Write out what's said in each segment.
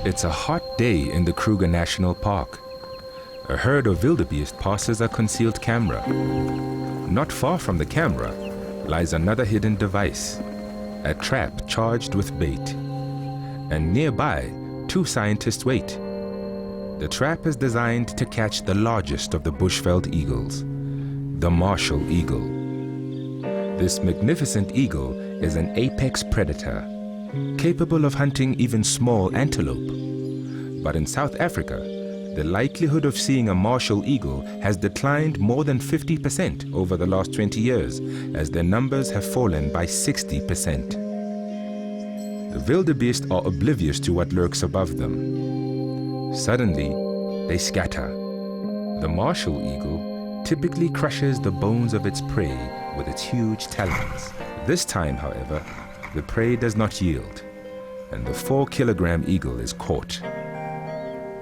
It's a hot day in the Kruger National Park. A herd of wildebeest passes a concealed camera. Not far from the camera lies another hidden device, a trap charged with bait. And nearby, two scientists wait. The trap is designed to catch the largest of the bushveld eagles, the martial eagle. This magnificent eagle is an apex predator, capable of hunting even small antelope. But in South Africa, the likelihood of seeing a martial eagle has declined more than 50% over the last 20 years, as their numbers have fallen by 60%. The wildebeest are oblivious to what lurks above them. Suddenly, they scatter. The martial eagle typically crushes the bones of its prey with its huge talons. This time, however, the prey does not yield, and the 4-kilogram eagle is caught.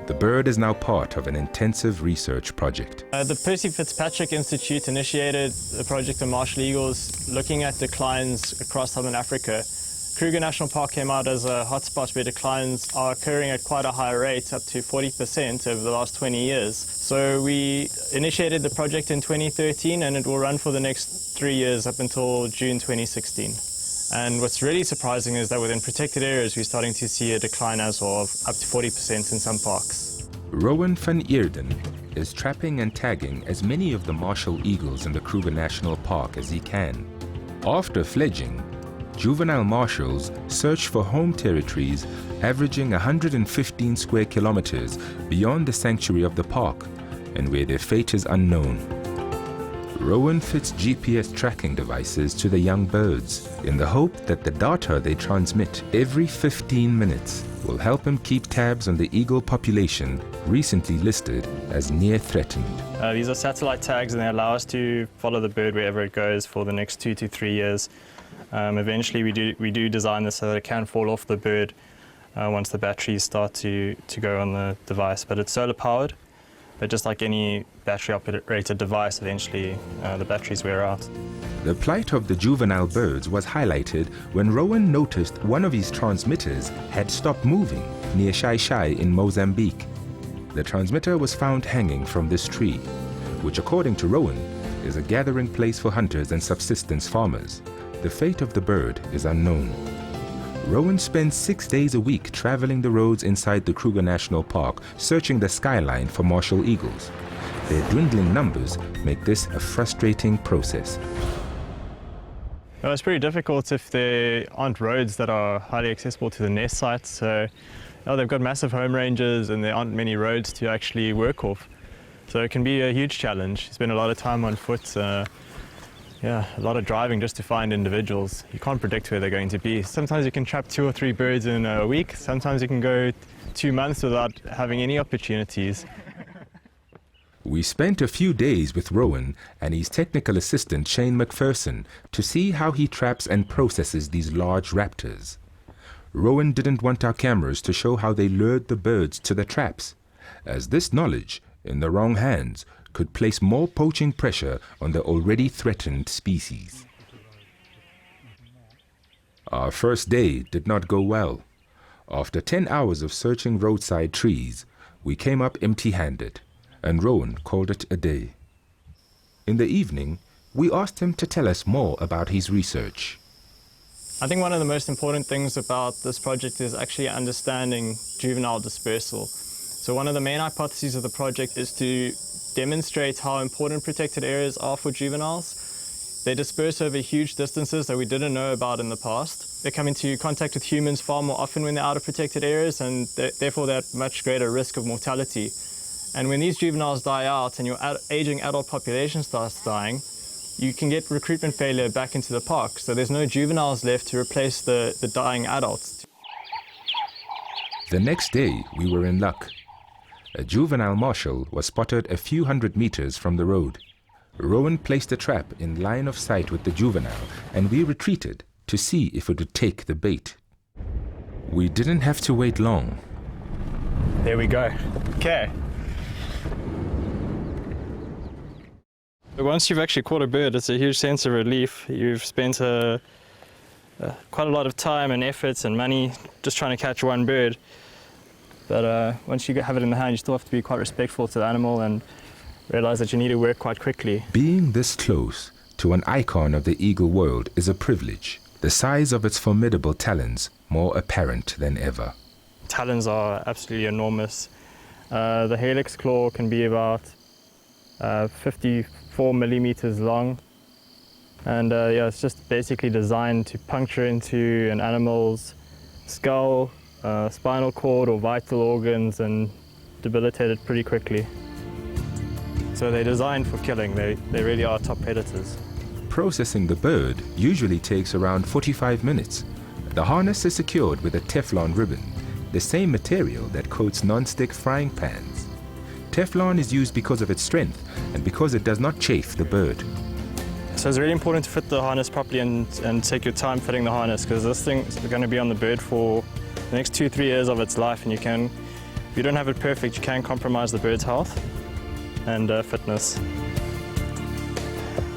The bird is now part of an intensive research project. The Percy Fitzpatrick Institute initiated a project on martial eagles looking at declines across southern Africa. Kruger National Park came out as a hotspot where declines are occurring at quite a high rate, up to 40% over the last 20 years. So we initiated the project in 2013, and it will run for the next 3 years up until June 2016. And what's really surprising is that within protected areas, we're starting to see a decline as well of up to 40% in some parks. Rowan van Eerden is trapping and tagging as many of the martial eagles in the Kruger National Park as he can. After fledging, juvenile marshals search for home territories averaging 115 square kilometers beyond the sanctuary of the park and where their fate is unknown. Rowan fits GPS tracking devices to the young birds in the hope that the data they transmit every 15 minutes will help him keep tabs on the eagle population recently listed as near threatened. These are satellite tags, and they allow us to follow the bird wherever it goes for the next 2 to 3 years. Eventually we do design this so that it can fall off the bird once the batteries start to go on the device, but it's solar powered. But just like any battery-operated device, eventually the batteries wear out. The plight of the juvenile birds was highlighted when Rowan noticed one of his transmitters had stopped moving near Shai Shai in Mozambique. The transmitter was found hanging from this tree, which according to Rowan is a gathering place for hunters and subsistence farmers. The fate of the bird is unknown. Rowan spends 6 days a week traveling the roads inside the Kruger National Park, searching the skyline for martial eagles. Their dwindling numbers make this a frustrating process. Well, it's pretty difficult if there aren't roads that are highly accessible to the nest sites. So they've got massive home ranges and there aren't many roads to actually work off. So it can be a huge challenge. You spend a lot of time on foot. Yeah, a lot of driving just to find individuals. You can't predict where they're going to be. Sometimes you can trap 2 or 3 birds in a week. Sometimes you can go 2 months without having any opportunities. We spent a few days with Rowan and his technical assistant Shane McPherson to see how he traps and processes these large raptors. Rowan didn't want our cameras to show how they lured the birds to the traps, as this knowledge, in the wrong hands, could place more poaching pressure on the already threatened species. Our first day did not go well. After 10 hours of searching roadside trees, we came up empty-handed, and Rowan called it a day. In the evening, we asked him to tell us more about his research. I think one of the most important things about this project is actually understanding juvenile dispersal. So one of the main hypotheses of the project is to demonstrate how important protected areas are for juveniles. They disperse over huge distances that we didn't know about in the past. They come into contact with humans far more often when they're out of protected areas, and therefore they're at much greater risk of mortality. And when these juveniles die out and your aging adult population starts dying, you can get recruitment failure back into the park. So there's no juveniles left to replace the dying adults. The next day, we were in luck. A juvenile marshal was spotted a few hundred meters from the road. Rowan placed a trap in line of sight with the juvenile, and we retreated to see if it would take the bait. We didn't have to wait long. There we go. Okay. Once you've actually caught a bird, it's a huge sense of relief. You've spent quite a lot of time and efforts and money just trying to catch one bird. But once you have it in the hand, you still have to be quite respectful to the animal and realize that you need to work quite quickly. Being this close to an icon of the eagle world is a privilege. The size of its formidable talons more apparent than ever. Talons are absolutely enormous. The helix claw can be about 54 millimeters long. And yeah, it's just basically designed to puncture into an animal's skull, spinal cord or vital organs and debilitate it pretty quickly. So they're designed for killing. They really are top predators. Processing the bird usually takes around 45 minutes. The harness is secured with a Teflon ribbon, the same material that coats non-stick frying pans. Teflon is used because of its strength and because it does not chafe the bird. So it's really important to fit the harness properly and take your time fitting the harness, because this thing is going to be on the bird for the next 2-3 years of its life, and if you don't have it perfect, you can compromise the bird's health and fitness.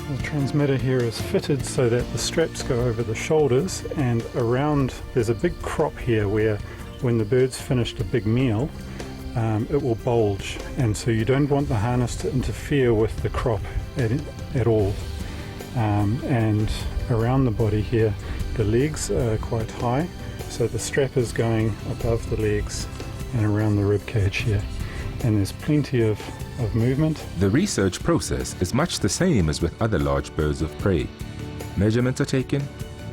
The transmitter here is fitted so that the straps go over the shoulders, and around there's a big crop here where when the bird's finished a big meal, it will bulge, and so you don't want the harness to interfere with the crop at all. And around the body here, the legs are quite high, so the strap is going above the legs and around the rib cage here, and there's plenty of movement. The research process is much the same as with other large birds of prey. Measurements are taken,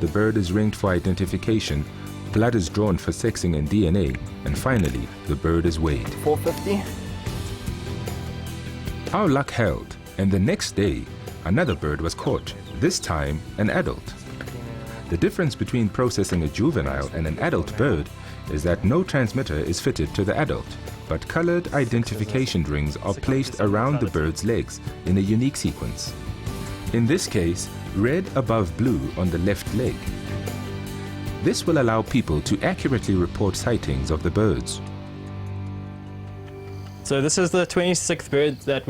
the bird is ringed for identification, blood is drawn for sexing and DNA, and finally, the bird is weighed. 450. Our luck held, and the next day, another bird was caught, this time an adult. The difference between processing a juvenile and an adult bird is that no transmitter is fitted to the adult, but colored identification rings are placed around the bird's legs in a unique sequence. In this case, red above blue on the left leg. This will allow people to accurately report sightings of the birds. So this is the 26th bird that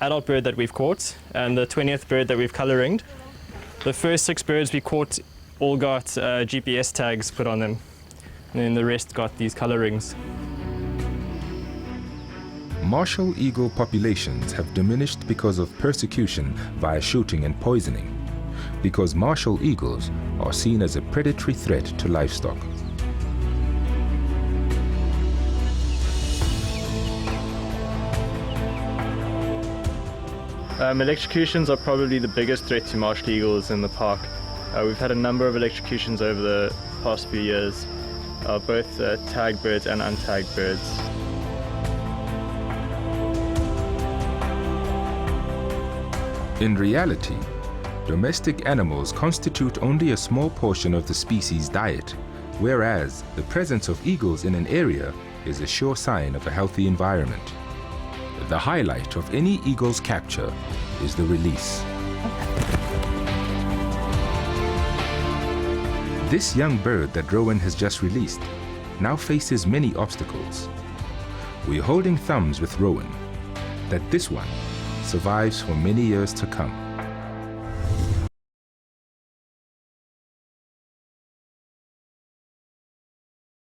adult bird that we've caught, and the 20th bird that we've color ringed. The first 6 birds we caught all got GPS tags put on them, and then the rest got these color rings. Martial eagle populations have diminished because of persecution via shooting and poisoning, because martial eagles are seen as a predatory threat to livestock. Electrocutions are probably the biggest threat to martial eagles in the park. We've had a number of electrocutions over the past few years, both tagged birds and untagged birds. In reality, domestic animals constitute only a small portion of the species' diet, whereas the presence of eagles in an area is a sure sign of a healthy environment. The highlight of any eagle's capture is the release. This young bird that Rowan has just released now faces many obstacles. We're holding thumbs with Rowan that this one survives for many years to come.